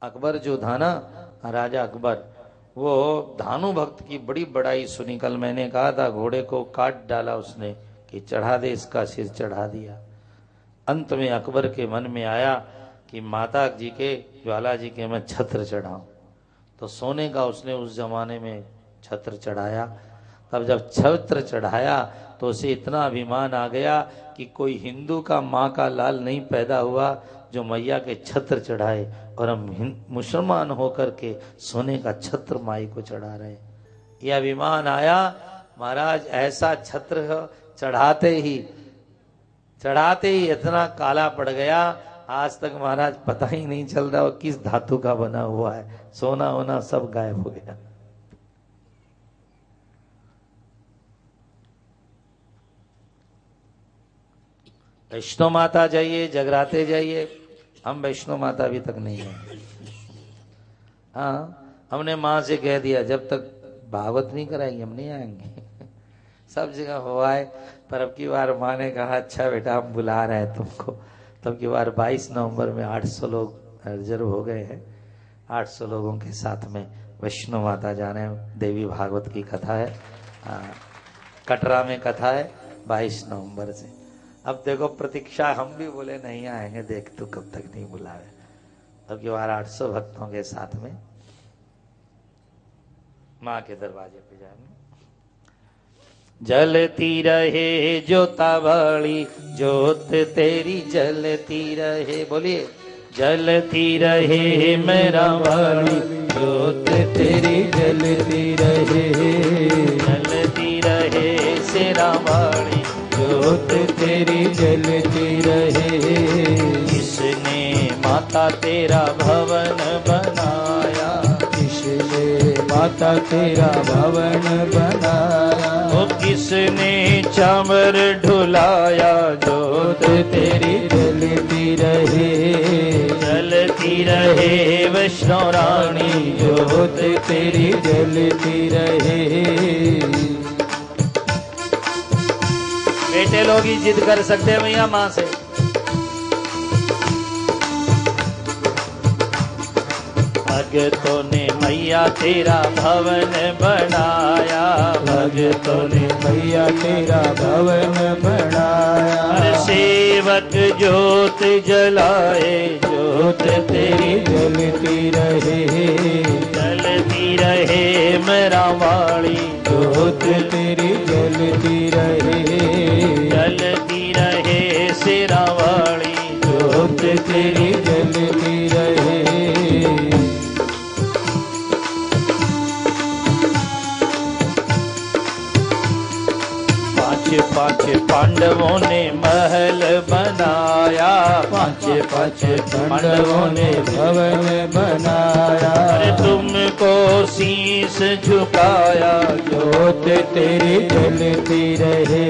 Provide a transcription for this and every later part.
अकबर जो था ना, राजा अकबर, वो धानु भक्त की बड़ी बड़ाई सुनी। कल मैंने कहा था घोड़े को काट डाला उसने कि चढ़ा दे, इसका सिर चढ़ा दिया। अंत में अकबर के मन में आया कि माता जी के, ज्वाला जी के मैं छत्र चढ़ाऊं। तो सोने का उसने उस जमाने में छत्र चढ़ाया। तब जब छत्र चढ़ाया तो उसे इतना अभिमान आ गया कि कोई हिंदू का माँ का लाल नहीं पैदा हुआ जो मैया के छत्र चढ़ाए, और हम मुसलमान होकर के सोने का छत्र माई को चढ़ा रहे। यह अभिमान आया। महाराज ऐसा छत्र चढ़ाते ही इतना काला पड़ गया, आज तक महाराज पता ही नहीं चल रहा वो किस धातु का बना हुआ है। सोना होना सब गायब हो गया। वैष्णो माता जाइए, जगराते जाइए, हम वैष्णो माता अभी तक नहीं है। हाँ, हमने माँ से कह दिया जब तक भागवत नहीं कराएंगे हम नहीं आएंगे। सब जगह हुआ है, पर अब की बार माँ ने कहा अच्छा बेटा हम बुला रहे हैं तुमको। तब की बार 22 नवंबर में 800 लोग रिजर्व हो गए हैं। 800 लोगों के साथ में वैष्णो माता जाने। देवी भागवत की कथा है, कटरा में कथा है 22 नवंबर से। अब देखो प्रतीक्षा, हम भी बोले नहीं आएंगे, देख तू कब तक नहीं बुलावे। अब की बार 800 भक्तों के साथ में माँ के दरवाजे पे जाएंगे। जलती रहे ज्योतावली ज्योत तेरी जलती रहे, बोलिए जलती रहे मेरा वाली ज्योत तेरी जलती रहे, जलती रहे शेरा वाली ज्योत तेरी जलती रहे। किसने माता तेरा भवन बनाया, किसने माता तेरा भवन बनाया। ओ किसने चामर ढुलाया ज्योत तेरी जलती रहे, जलती रहे वैष्णो रानी ज्योत तेरी जलती रहे। बेटे लोग ही जिद कर सकते हैं भैया माँ से। भगतों ने मैया तेरा भवन बनाया, भगतों ने मैया तेरा भवन बनाया। हर सेवक ज्योत जलाए ज्योत तेरी जलती रहे, जलती रहे मेरा वाली ज्योत तेरी जलती रहे, जलती रहे शेरा वाली ज्योत तेरी जलती रहे। पांच पांडवों ने महल बनाया, पांच पांडवों ने भवन बनाया। अरे तुमको शीश झुकाया ज्योत तेरी जलती रहे,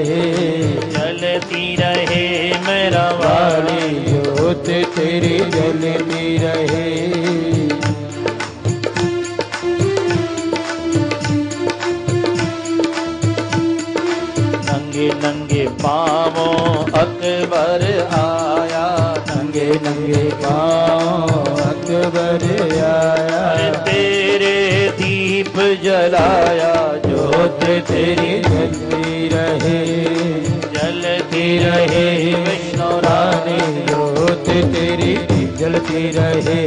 जलती रहे मेरा वाली ज्योत तेरी जलती रहे। नंगे पाँवों अकबर आया, नंगे नंगे पाँव अकबर आया। तेरे दीप जलाया ज्योत तेरी जलती रहे, जलती रहे वैष्णो रानी ज्योत तेरी जलती रहे।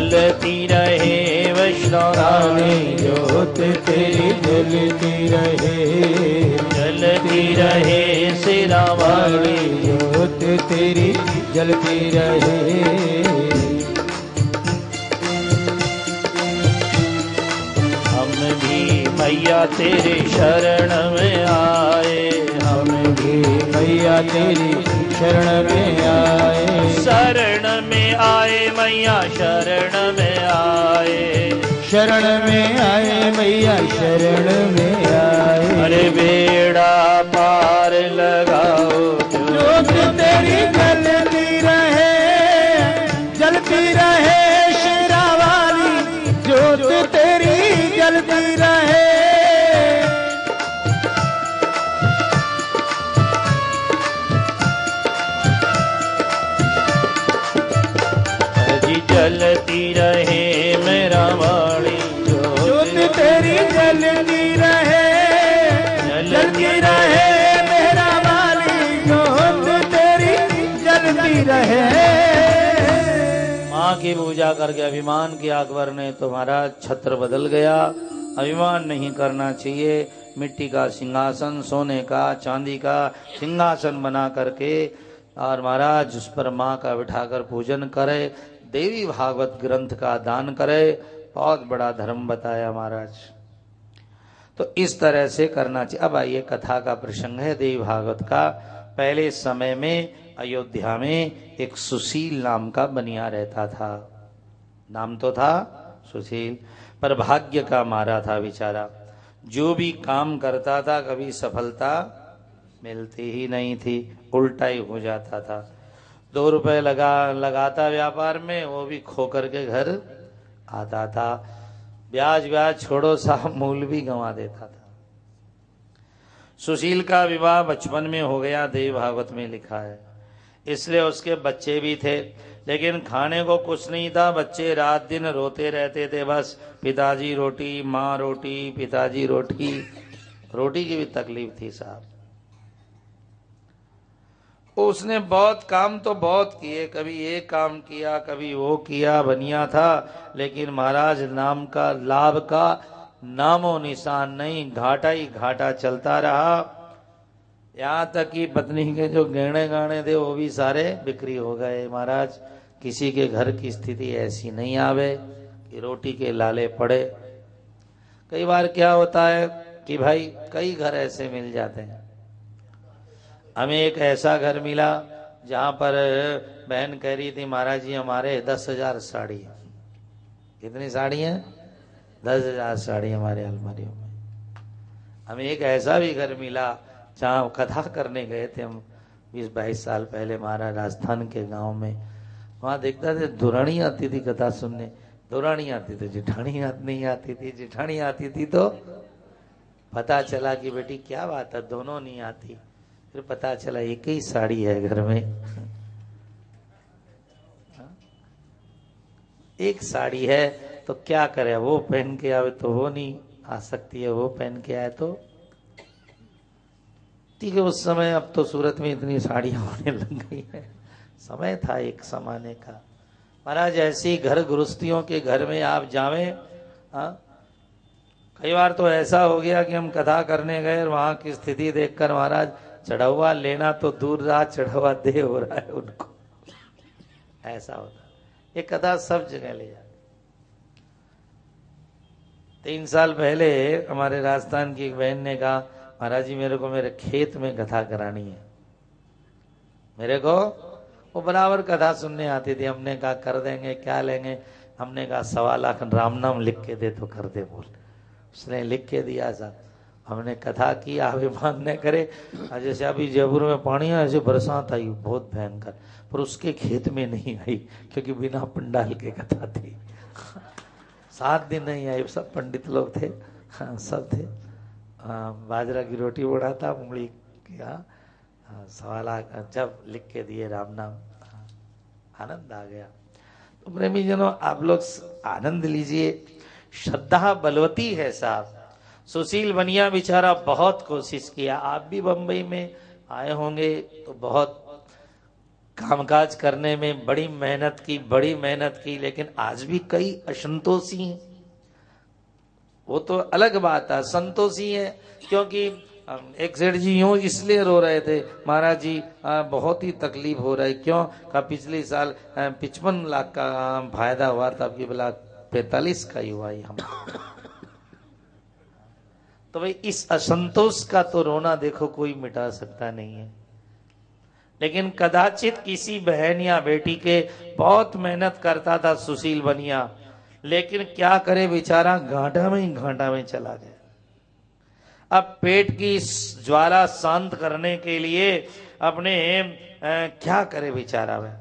जलती रहे वैष्णो रानी ज्योत तेरी जलती रहे, जलती रहे शेरा वाली ज्योत तेरी जलती रहे। हम भी मैया तेरे शरण में आए, हम भी मैया तेरी शरण में आए, शरण में आए मैया शरण में आए, शरण में आए मैया शरण में आए। अरे बेड़ा पार लगाओ ज्योत तेरी जलती रहे, जलती रहे शेरा वाली जलती रहे मेरा वाली ज्योत तेरी जलती रहे, जलती रहे मेरा वाली, ज्योत तेरी जलती रहे। माँ की पूजा करके अभिमान किया अकबर ने तो महाराज छत्र बदल गया। अभिमान नहीं करना चाहिए। मिट्टी का सिंहासन, सोने का, चांदी का सिंहासन बना करके और महाराज उस पर माँ का बिठाकर पूजन करे, देवी भागवत ग्रंथ का दान करे, बहुत बड़ा धर्म बताया महाराज। तो इस तरह से करना चाहिए। अब आइए कथा का प्रसंग है देवी भागवत का। पहले समय में अयोध्या में एक सुशील नाम का बनिया रहता था। नाम तो था सुशील, पर भाग्य का मारा था बेचारा। जो भी काम करता था कभी सफलता मिलती ही नहीं थी, उल्टा ही हो जाता था। 2 रुपए लगाता व्यापार में, वो भी खो करके घर आता था। ब्याज छोड़ो, साहब मूल भी गंवा देता था। सुशील का विवाह बचपन में हो गया, देवी भागवत में लिखा है। इसलिए उसके बच्चे भी थे, लेकिन खाने को कुछ नहीं था। बच्चे रात दिन रोते रहते थे, बस पिताजी रोटी, माँ रोटी, पिताजी रोटी। रोटी की भी तकलीफ थी साहब। उसने बहुत काम तो बहुत किए, कभी ये काम किया, कभी वो किया, बनिया था, लेकिन महाराज नाम का लाभ का नामो निशान नहीं, घाटा ही घाटा चलता रहा। यहाँ तक कि पत्नी के जो गहने गाने थे वो भी सारे बिक्री हो गए। महाराज किसी के घर की स्थिति ऐसी नहीं आवे कि रोटी के लाले पड़े। कई बार क्या होता है कि भाई कई घर ऐसे मिल जाते हैं। हमें एक ऐसा घर मिला जहां पर बहन कह रही थी, महाराज जी हमारे 10,000 साड़ी है। कितनी साड़ी है? 10,000 साड़ी हमारे अलमारियों में। हमें एक ऐसा भी घर मिला जहाँ कथा करने गए थे हम 20-22 साल पहले महाराज राजस्थान के गांव में। वहां देखता थे दुरानी आती थी कथा सुनने, दुरानी आती थी, जिठानी नहीं आती थी, जिठानी आती थी तो पता चला कि बेटी क्या बात है, दोनों नहीं आती। फिर पता चला एक ही साड़ी है घर में, एक साड़ी है तो क्या करे, वो पहन के आवे तो वो नहीं आ सकती है, वो पहन के आए तो ठीक है। उस समय, अब तो सूरत में इतनी साड़ियां होने लग गई है, समय था एक समाने का। महाराज ऐसी घर गृहस्थियों के घर में आप जावें, कई बार तो ऐसा हो गया कि हम कथा करने गए और वहां की स्थिति देखकर महाराज चढ़ावा लेना तो दूर रहा, चढ़ावा दे हो रहा है उनको, ऐसा होता। ये कथा सब जगह ले जाती। 3 साल पहले हमारे राजस्थान की एक बहन ने कहा, महाराज जी मेरे को मेरे खेत में कथा करानी है। मेरे को वो बराबर कथा सुनने आती थी। हमने कहा कर देंगे, क्या लेंगे? हमने कहा 1.25 लाख राम नाम लिख के दे तो कर दे। बोल, उसने लिख के दिया साहब। हमने कथा की, अभिमान न करे। जैसे अभी जयपुर में पानी है, ऐसे बरसात आई बहुत भयंकर, पर उसके खेत में नहीं आई क्योंकि बिना पंडाल के कथा थी। 7 दिन नहीं आई, सब पंडित लोग थे, हाँ सब थे। बाजरा की रोटी उड़ाता, मूंगली क्या 1.25 लाख जब लिख के दिए राम नाम, आनंद आ गया। तो प्रेमी जनों आप लोग आनंद लीजिए, श्रद्धा बलवती है साहब। सुशील बनिया बेचारा बहुत कोशिश किया। आप भी बंबई में आए होंगे तो बहुत कामकाज करने में बड़ी मेहनत की, लेकिन आज भी कई असंतोषी हैं। वो तो अलग बात है, संतोषी है क्योंकि एक सेठ जी यूं इसलिए रो रहे थे, महाराज जी बहुत ही तकलीफ हो रहा है। क्यों? का पिछले साल 55 लाख का फायदा हुआ था, अब की बोला 45 का ही हुआ ही हम। तो भाई इस असंतोष का तो रोना देखो कोई मिटा सकता नहीं है, लेकिन कदाचित किसी बहन या बेटी के बहुत मेहनत करता था सुशील बनिया, लेकिन क्या करे बेचारा घाटा में चला गया। अब पेट की ज्वाला शांत करने के लिए अपने क्या करे बेचारा वह,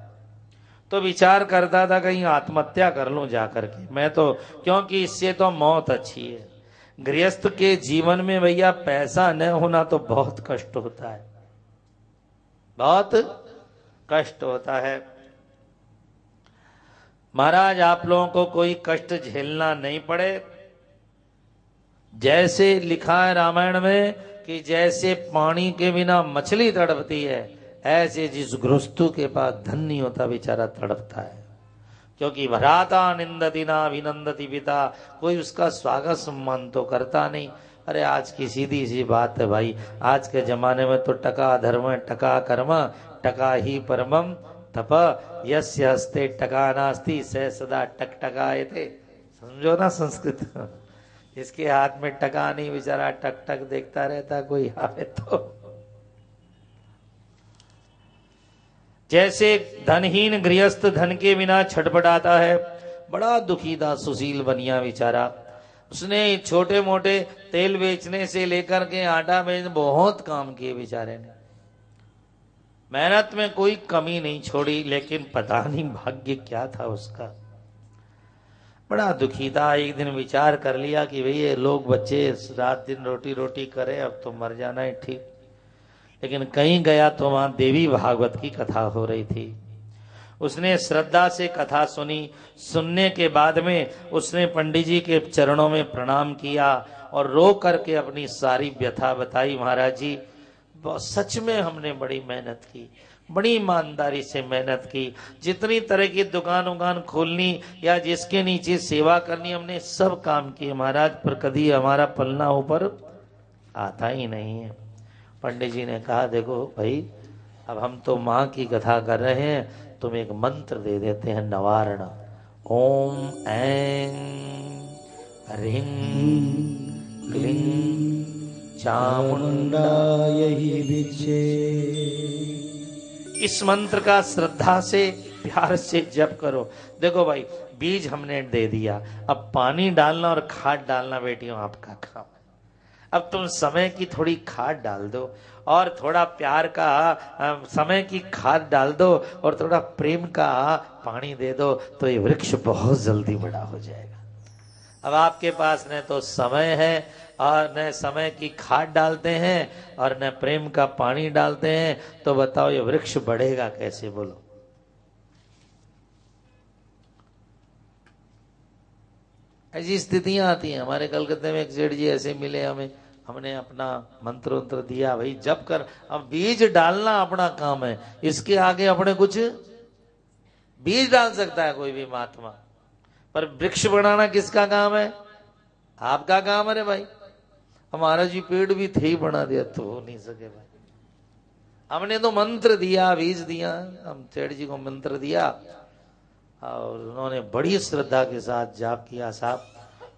तो विचार करता था कहीं आत्महत्या कर लूं जाकर के मैं तो, क्योंकि इससे तो मौत अच्छी है। गृहस्थ के जीवन में भैया पैसा न होना तो बहुत कष्ट होता है, बहुत कष्ट होता है। महाराज आप लोगों को कोई कष्ट झेलना नहीं पड़े। जैसे लिखा है रामायण में कि जैसे पानी के बिना मछली तड़पती है, ऐसे जिस गृहस्थु के पास धन नहीं होता बेचारा तड़पता है। क्योंकि भ्राता निंदति ना विनंदति पिता, कोई उसका स्वागत सम्मान तो करता नहीं। अरे आज की सीधी सी बात है भाई, आज के जमाने में तो टका धर्म टका कर्म टका ही परमम तप, यस्य हस्ते टका नास्ति स सदा टकटकायते। समझो ना संस्कृत, इसके हाथ में टका नहीं, बेचारा टक टक देखता रहता कोई आवे तो। जैसे धनहीन गृहस्थ धन के बिना छटपटाता है, बड़ा दुखी था सुशील बनिया बेचारा। उसने छोटे मोटे तेल बेचने से लेकर के आटा बेचने बहुत काम किए बेचारे ने, मेहनत में कोई कमी नहीं छोड़ी, लेकिन पता नहीं भाग्य क्या था उसका, बड़ा दुखी था। एक दिन विचार कर लिया कि भाई ये लोग बच्चे रात दिन रोटी रोटी करें, अब तो मर जाना है ठीक। लेकिन कहीं गया तो वहां देवी भागवत की कथा हो रही थी। उसने श्रद्धा से कथा सुनी। सुनने के बाद में उसने पंडित जी के चरणों में प्रणाम किया और रो करके अपनी सारी व्यथा बताई। महाराज जी सच में हमने बड़ी मेहनत की, बड़ी ईमानदारी से मेहनत की, जितनी तरह की दुकान उकान खोलनी या जिसके नीचे सेवा करनी हमने सब काम किए महाराज, पर कभी हमारा पलना ऊपर आता ही नहीं है। पंडित जी ने कहा देखो भाई, अब हम तो माँ की कथा कर रहे हैं, तुम एक मंत्र दे देते हैं नवारण। ओम ऐं ह्रीं क्लीं चामुंडाय विचे। इस मंत्र का श्रद्धा से प्यार से जप करो। देखो भाई बीज हमने दे दिया, अब पानी डालना और खाद डालना बेटियों आपका काम। अब तुम समय की थोड़ी खाद डाल दो और थोड़ा प्यार का समय की खाद डाल दो और थोड़ा प्रेम का पानी दे दो, तो ये वृक्ष बहुत जल्दी बड़ा हो जाएगा। अब आपके पास न तो समय है और न समय की खाद डालते हैं और न प्रेम का पानी डालते हैं, तो बताओ ये वृक्ष बढ़ेगा कैसे? बोलो। ऐसी स्थितियां आती हैं। हमारे कलकत्ते में एक सेठ जी ऐसे मिले हमें, हमने अपना मंत्र मंत्र दिया, भाई जब कर। अब बीज डालना अपना काम है, इसके आगे अपने कुछ बीज डाल सकता है कोई भी महात्मा, पर वृक्ष बनाना किसका काम है? आपका काम है रे भाई। हमारा जी पेड़ भी थे ही बना दिया तो हो नहीं सके भाई। हमने तो मंत्र दिया, बीज दिया, हम सेठ जी को मंत्र दिया और उन्होंने बड़ी श्रद्धा के साथ जाप किया साहब।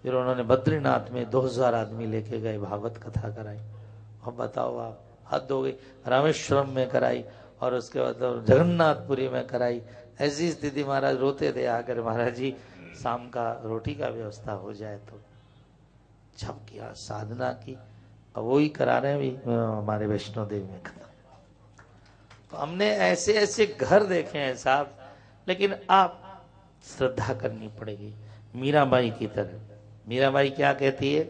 फिर उन्होंने बद्रीनाथ में 2000 आदमी लेके गए, भागवत कथा कराई। अब बताओ आप, हद हो गई। रामेश्वरम में कराई और उसके बाद जगन्नाथपुरी में कराई। ऐसी स्थिति महाराज रोते थे आकर, महाराज जी शाम का रोटी का व्यवस्था हो जाए तो। जब किया, साधना की, अब वही करा रहे हैं भी हमारे वैष्णो देवी में कथा। तो हमने ऐसे ऐसे घर देखे हैं साहब, लेकिन आप श्रद्धा करनी पड़ेगी मीराबाई की तरह। मीराबाई क्या कहती है?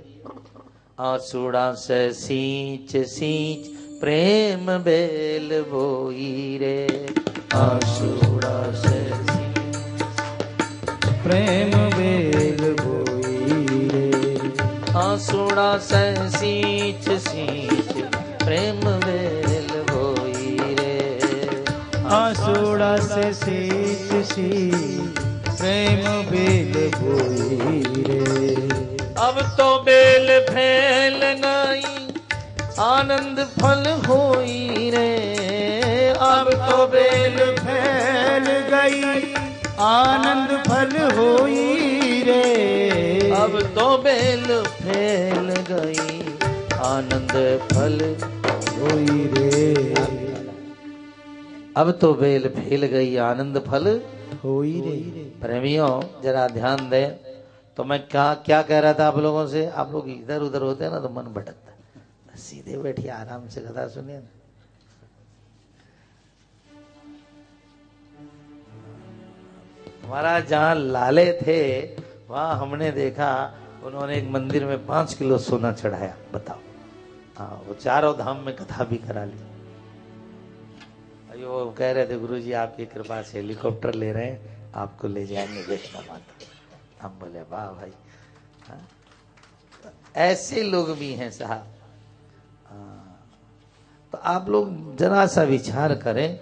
आंसुड़ा से सींच सींच प्रेम बेल बोई रे, आंसुड़ा से प्रेम बेल बोई रे, आंसुड़ा से सींच सींच प्रेम बेल बोई रे, आंसुड़ा से सींच सींच प्रेम बेल बोई रे। अब तो बेल फैल गई आनंद फल होई रे, अब तो बेल फैल गई आनंद फल होई रे, अब तो बेल फैल गई आनंद फल होई रे, अब तो बेल फैल गई आनंद फल होई रे। प्रेमियों जरा ध्यान दें। तो मैं क्या कह रहा था आप लोगों से? आप लोग इधर उधर होते हैं ना तो मन भटकता है, सीधे बैठिए आराम से कथा सुनिए ना। हमारा जहाँ लाले थे वहां हमने देखा उन्होंने एक मंदिर में 5 किलो सोना चढ़ाया। बताओ, हाँ वो चारों धाम में कथा भी करा ली। अयो वो कह रहे थे गुरुजी आपकी कृपा से हेलीकॉप्टर ले रहे हैं, आपको ले जाएंगे वैष्णो माता। हम बोले वाह भाई, हाँ? ऐसे लोग भी हैं साहब। तो आप लोग जरा सा विचार करें,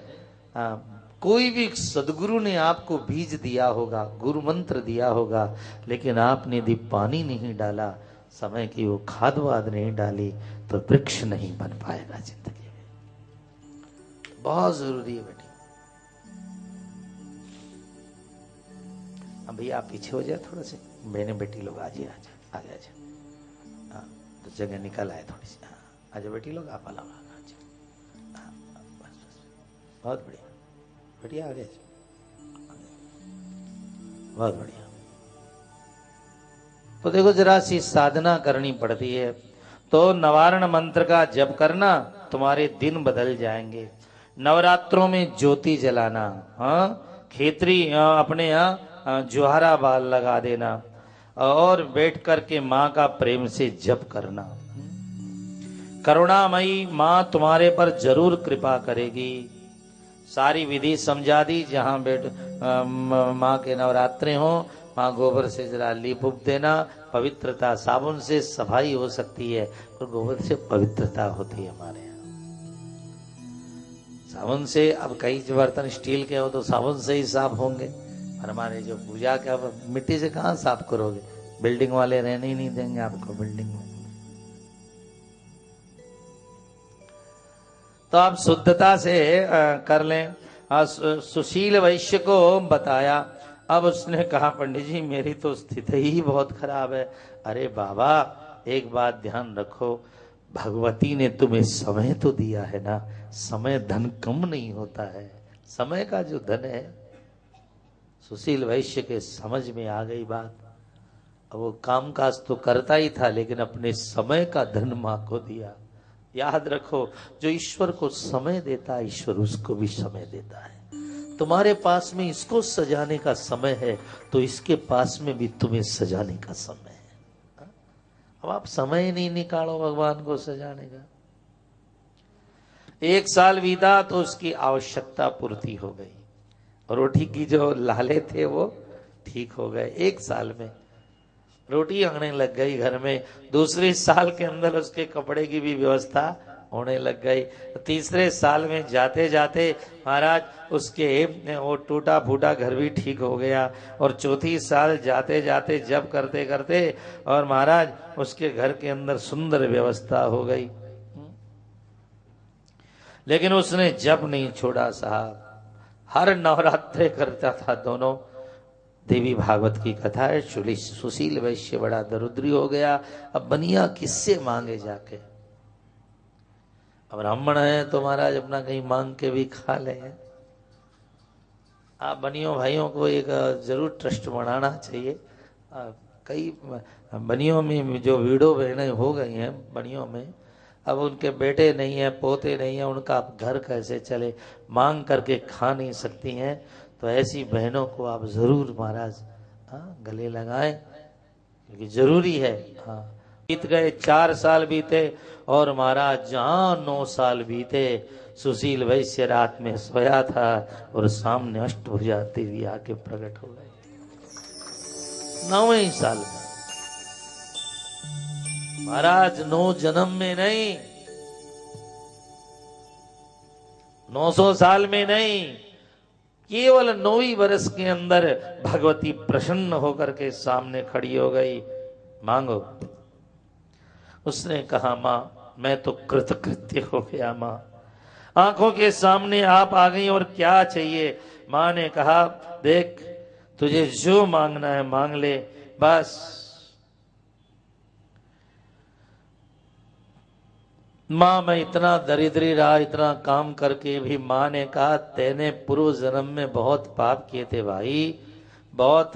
कोई भी सदगुरु ने आपको बीज दिया होगा, गुरु मंत्र दिया होगा, लेकिन आपने यदि पानी नहीं डाला, समय की वो खाद वाद नहीं डाली, तो वृक्ष नहीं बन पाएगा जिंदगी में। बहुत जरूरी है बेटी। अब भैया आप पीछे हो जाए थोड़ा से, बहने बेटी लोग आ जाए, आगे आ जाए। हाँ, तो जगह निकल आए थोड़ी सी। हाँ, आ जाओ बेटी लोग, आप अलग आ जाओ। हाँ, बस बस, बहुत बढ़िया बढ़िया, आगे बहुत बढ़िया। तो देखो जरा सी साधना करनी पड़ती है। तो नवारण मंत्र का जप करना, तुम्हारे दिन बदल जाएंगे। नवरात्रों में ज्योति जलाना, हाँ, खेतरी अपने यहाँ जुहारा बाल लगा देना, और बैठ करके माँ का प्रेम से जप करना। करुणामयी माँ तुम्हारे पर जरूर कृपा करेगी। सारी विधि समझा दी। जहाँ बैठ माँ के नवरात्रे हो, माँ गोबर से जरा लीप उप देना। पवित्रता, साबुन से सफाई हो सकती है, पर गोबर से पवित्रता होती है हमारे यहाँ। साबुन से, अब कई बर्तन स्टील के हो तो साबुन से ही साफ होंगे, और हमारे जो पूजा के, अब मिट्टी से कहाँ साफ करोगे? बिल्डिंग वाले रहने ही नहीं देंगे आपको बिल्डिंग में। तो आप शुद्धता से कर लें। सुशील वैश्य को बताया। अब उसने कहा पंडित जी मेरी तो स्थिति ही बहुत खराब है। अरे बाबा एक बात ध्यान रखो, भगवती ने तुम्हें समय तो दिया है ना, समय धन कम नहीं होता है, समय का जो धन है। सुशील वैश्य के समझ में आ गई बात। अब वो कामकाज तो करता ही था, लेकिन अपने समय का धन मां को दिया। याद रखो, जो ईश्वर को समय देता है, ईश्वर उसको भी समय देता है। तुम्हारे पास में इसको सजाने का समय है, तो इसके पास में भी तुम्हें सजाने का समय है। अब आप समय नहीं निकालो भगवान को सजाने का। 1 साल बीता तो उसकी आवश्यकता पूर्ति हो गई। रोटी की जो लाले थे वो ठीक हो गए। 1 साल में रोटी आने लग गई घर में। दूसरे साल के अंदर उसके कपड़े की भी व्यवस्था होने लग गई। तीसरे साल में जाते जाते महाराज उसके वो टूटा फूटा घर भी ठीक हो गया। और चौथी साल जाते जाते जब करते करते और महाराज उसके घर के अंदर सुंदर व्यवस्था हो गई। लेकिन उसने जब नहीं छोड़ा साहब, हर नवरात्रे करता था दोनों। देवी भागवत की कथा है। सुशील वैश्य बड़ा दरिद्री हो गया। अब बनिया किससे मांगे जाके? अब ब्राह्मण है तो महाराज अपना कहीं मांग के भी खा ले। आप बनियों भाइयों को एक जरूर ट्रस्ट बनाना चाहिए। कई बनियों में जो वीडो बहनें हो गई हैं बनियों में, अब उनके बेटे नहीं है, पोते नहीं है, उनका घर कैसे चले? मांग करके खा नहीं सकती हैं। तो ऐसी बहनों को आप जरूर महाराज गले लगाएं, क्योंकि जरूरी है। हाँ, बीत गए 4 साल बीते और महाराज जहां 9 साल बीते, सुशील वैश्य रात में सोया था और सामने अष्टभुजा देवी आके प्रकट हो गई 9वें साल में। महाराज 9 जन्म में नहीं, 900 साल में नहीं, केवल 9 वर्ष के अंदर भगवती प्रसन्न होकर के सामने खड़ी हो गई। मांगो। उसने कहा मां मैं तो कृतकृत्य हो गया मां, आंखों के सामने आप आ गई और क्या चाहिए? मां ने कहा देख तुझे जो मांगना है मांग ले, बस। मां मैं इतना दरिद्री रहा, इतना काम करके भी। मां ने कहा तेने पूर्व जन्म में बहुत पाप किए थे भाई, बहुत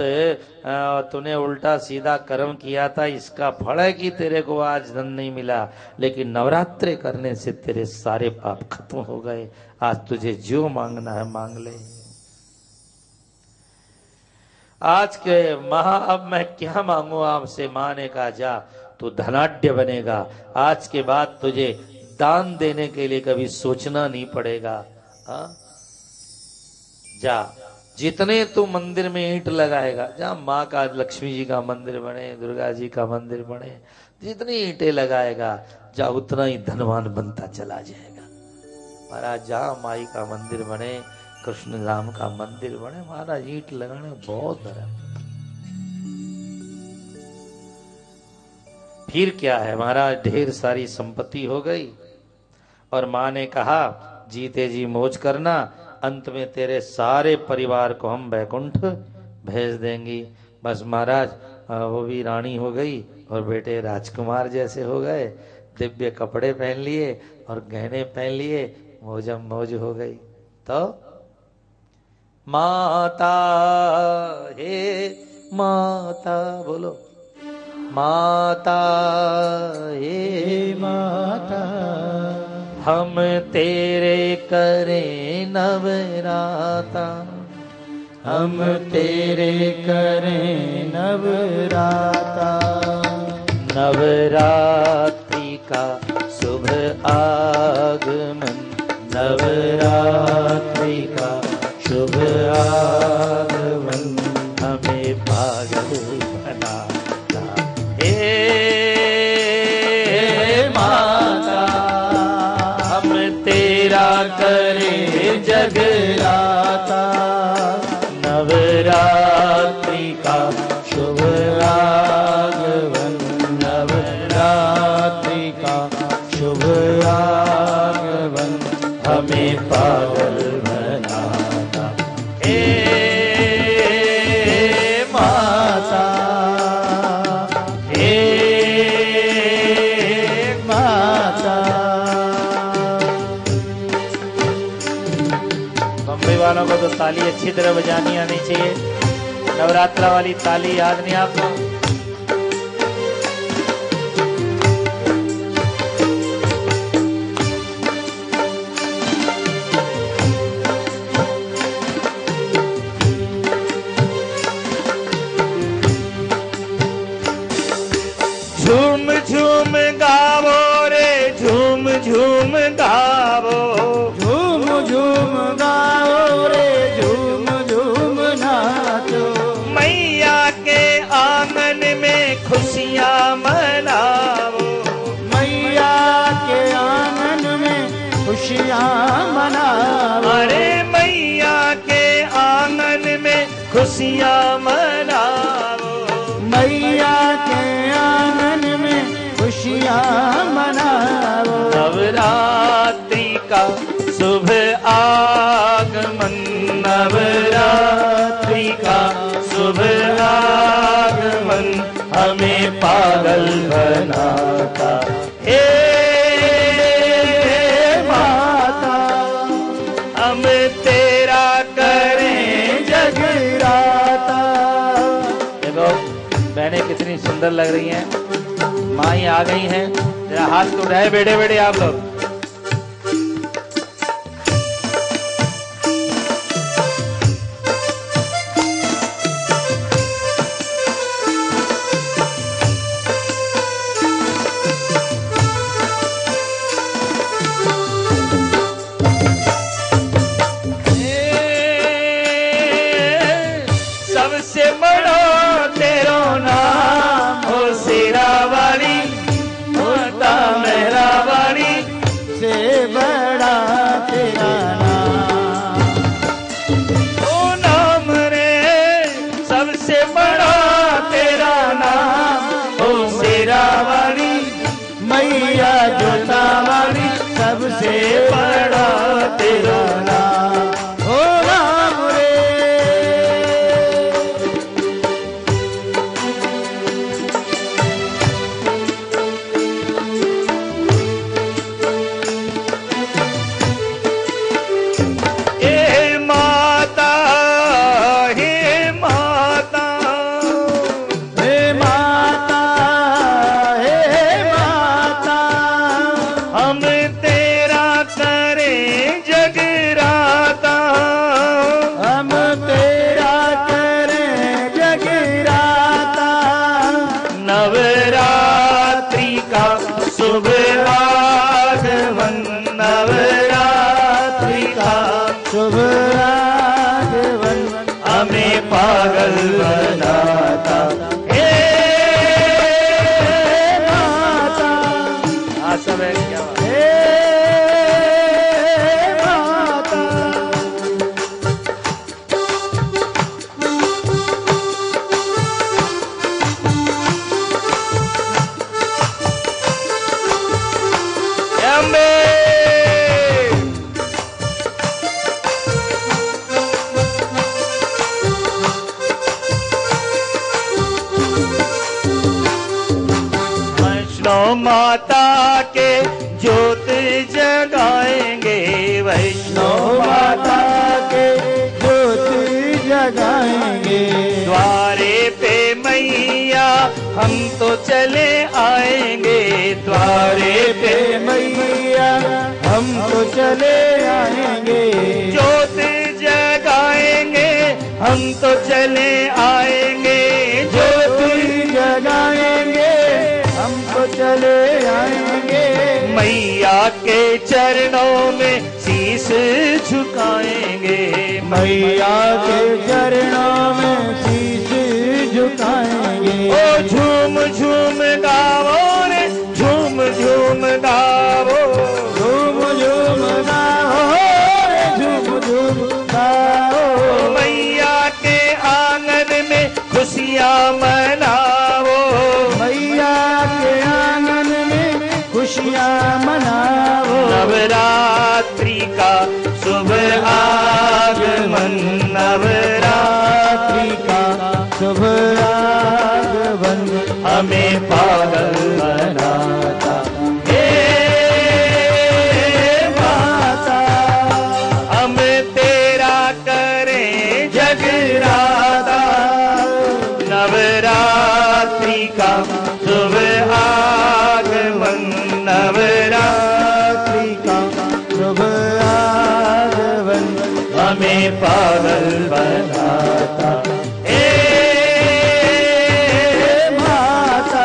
तूने उल्टा सीधा कर्म किया था, इसका फल है कि तेरे को आज धन नहीं मिला। लेकिन नवरात्रे करने से तेरे सारे पाप खत्म हो गए। आज तुझे जो मांगना है मांग ले। आज के अब मैं क्या मांगू आपसे? मां ने कहा जा तू धनाढ्य बनेगा। आज के बाद तुझे दान देने के लिए कभी सोचना नहीं पड़ेगा। जा जितने तू मंदिर में ईंट लगाएगा, जहां माँ का लक्ष्मी जी का मंदिर बने, दुर्गा जी का मंदिर बने, जितनी ईंटें लगाएगा जा उतना ही धनवान बनता चला जाएगा। महाराज जहां माई का मंदिर बने, कृष्ण राम का मंदिर बने, महाराज ईंट लगाने बहुत धर्म। फिर क्या है महाराज, ढेर सारी संपत्ति हो गई और माँ ने कहा जीते जी मौज करना, अंत में तेरे सारे परिवार को हम बैकुंठ भेज देंगी। बस महाराज वो भी रानी हो गई और बेटे राजकुमार जैसे हो गए, दिव्य कपड़े पहन लिए और गहने पहन लिए, मौजम मौज हो गई। तो माता हे माता बोलो, माता हे माता हम तेरे करें नवराता, हम तेरे करें नवराता। नवरात्रि का शुभ आगमन, नवरात्रि का शुभ आगमन हमें पागल बनाता हे माता। हम तेरा करें जगराता, नवरात्रि का शुभ आगमन, नवरात्रि का शुभ आगमन हमें पागल बनाता हे माता, हे माता। बम्बई वालों को तो ताली अच्छी तरह बजानी आनी चाहिए, नवरात्रा वाली ताली याद नहीं आपको? झूम झूम गावो रे, झूम झूम गावो, झूम झूम गाओ रे, झूम झूम नाचो। मैया के आंगन में खुशियाँ मनाओ, मैया के आंगन में खुशियाँ मनाओ। अरे मैया के आंगन में खुशियाँ मनाओ, मैया के आंगन में खुशियाँ मनाओ। नवरात्रि का शुभ आगमन, नवरात्रि का शुभ आगमन हमें पागल बनाता हे माता। हम तेरा करें जगराता। देखो बहनें कितनी सुंदर लग रही हैं, माई आ गई हैं, जरा हाथ तो उठाए बेटे बेटे आप लोग। सबसे बड़ा तेरो नाम हो शेरा वाली, होता मेरा वाली, से बड़ा तेरा नाम। ओ नाम रे सबसे बड़ा तेरा नाम हो शेरा वाली, मैया जोता वाली सबसे बड़ा तेरा नाम। ओ राम रे हे माता, हे माता, हे माता, हे माता। हम तेरा करें जगराता, हम तेरा करें जगराता। नवरात्रि का शुभ आगमन, नवरात्रि का शुभ आगमन वैष्णव माता के ज्योत जगाएंगे, वैष्णव माता के ज्योत जगाएंगे। द्वारे पे मैया हम तो चले आएंगे, द्वारे पे मैया हम तो चले आएंगे। ज्योत जगाएंगे हम तो चले आएंगे, ज्योत जगाएंगे हम तो चले आएंगे। मैया के चरणों में शीश झुकाएंगे, मैया के चरणों में शीश झुकाएंगे। ओ झूम झूम गावो रे, झूम झूम गावो, झूम झूम गाओ रे, झूम झूम गाओ। मैया के आंगन में खुशियाँ मनाओ, मैया के आंगन में खुशियाँ मनाओ। नवरात्रि का शुभ आगमन, नवरात्रि का शुभ आगमन हमें पागल बनाता। हे माता हम तेरा करें जगराता, नवरात्रि का शुभ आगमन, नवरात्रि का शुभ आगमन हमें पागल बनाता। हे माता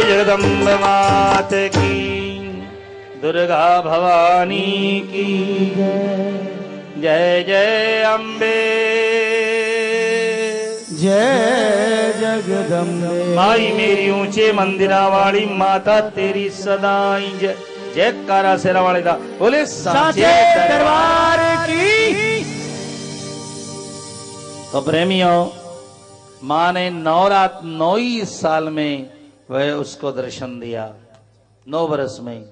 जगदम्ब मात की, दुर्गा भवानी की जय जय अम्बे। जय जगदम्बे। माई मेरी ऊंचे मंदिरा वाली माता तेरी सदाई जय जयकारा शेरा वाले दा बोले साचे दरबार की। तो प्रेमियों, माँ ने 9 ही साल में वह उसको दर्शन दिया, 9 वर्ष में।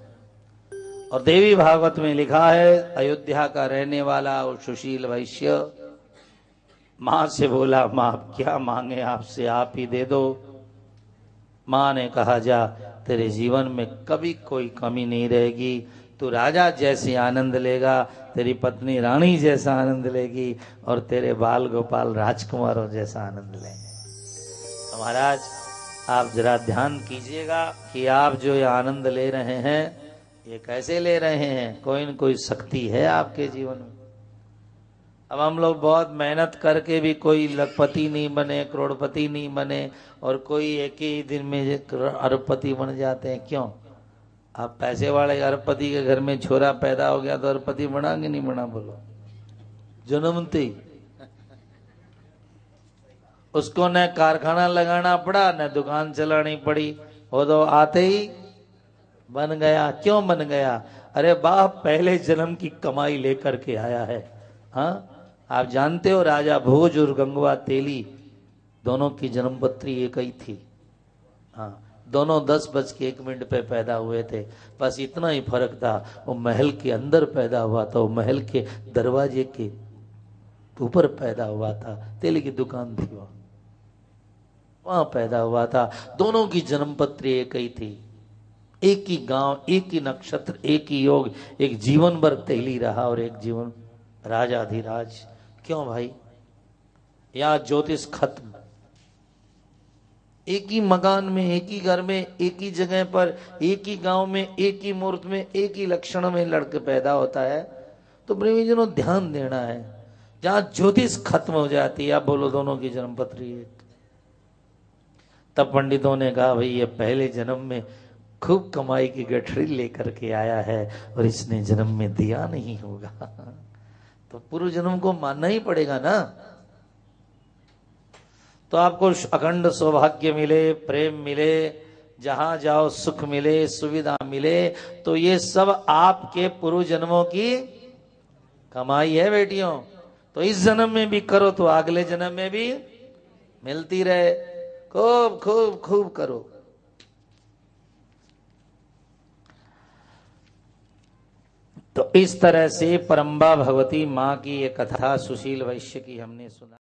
और देवी भागवत में लिखा है, अयोध्या का रहने वाला वो सुशील वैश्य माँ से बोला, माँ आप क्या मांगे, आपसे आप ही दे दो। माँ ने कहा, जा तेरे जीवन में कभी कोई कमी नहीं रहेगी, तू राजा जैसे आनंद लेगा, तेरी पत्नी रानी जैसा आनंद लेगी, और तेरे बाल गोपाल राजकुमारों जैसा आनंद लेंगे। तो महाराज आप जरा ध्यान कीजिएगा कि आप जो ये आनंद ले रहे हैं ये कैसे ले रहे हैं। कोई न कोई शक्ति है आपके जीवन में। अब हम लोग बहुत मेहनत करके भी कोई लखपति नहीं बने, करोड़पति नहीं बने, और कोई एक ही दिन में अरबपति बन जाते हैं। क्यों? आप पैसे वाले अरबपति के घर में छोरा पैदा हो गया तो अरबपति बना कि नहीं बना? बोलो। जन्मती उसको न कारखाना लगाना पड़ा न दुकान चलानी पड़ी, वो तो आते ही बन गया। क्यों बन गया? अरे बाप पहले जन्म की कमाई लेकर के आया है। हाँ, आप जानते हो राजा भोज और गंगवा तेली दोनों की जन्मपत्री एक ही थी। हाँ, दोनों 10:01 पे पैदा हुए थे, बस इतना ही फर्क था। वो महल के अंदर पैदा हुआ था, वो महल के दरवाजे के ऊपर पैदा हुआ था। तेली की दुकान थी वहां पैदा हुआ था। दोनों की जन्मपत्री एक ही थी, एक ही गांव, एक ही नक्षत्र, एक ही योग। एक जीवन भर तेली रहा और एक जीवन राजाधिराज। क्यों भाई? या ज्योतिष खत्म। एक ही मकान में, एक ही घर में, एक ही जगह पर, एक ही गांव में, एक ही मुहूर्त में, एक ही लक्षण में लड़के पैदा होता है। तो प्रेमीजनों ध्यान देना है, जहां ज्योतिष खत्म हो जाती है, आप बोलो दोनों की जन्मपत्री एक। तब पंडितों ने कहा भाई ये पहले जन्म में खूब कमाई की गठरी लेकर के आया है और इसने जन्म में दिया नहीं होगा। तो पूर्व जन्म को मानना ही पड़ेगा ना। तो आपको अखंड सौभाग्य मिले, प्रेम मिले, जहां जाओ सुख मिले, सुविधा मिले, तो ये सब आपके पूर्व जन्मों की कमाई है बेटियों। तो इस जन्म में भी करो तो अगले जन्म में भी मिलती रहे। खूब खूब खूब करो। तो इस तरह से परम्बा भगवती माँ की ये कथा सुशील वैश्य की हमने सुना।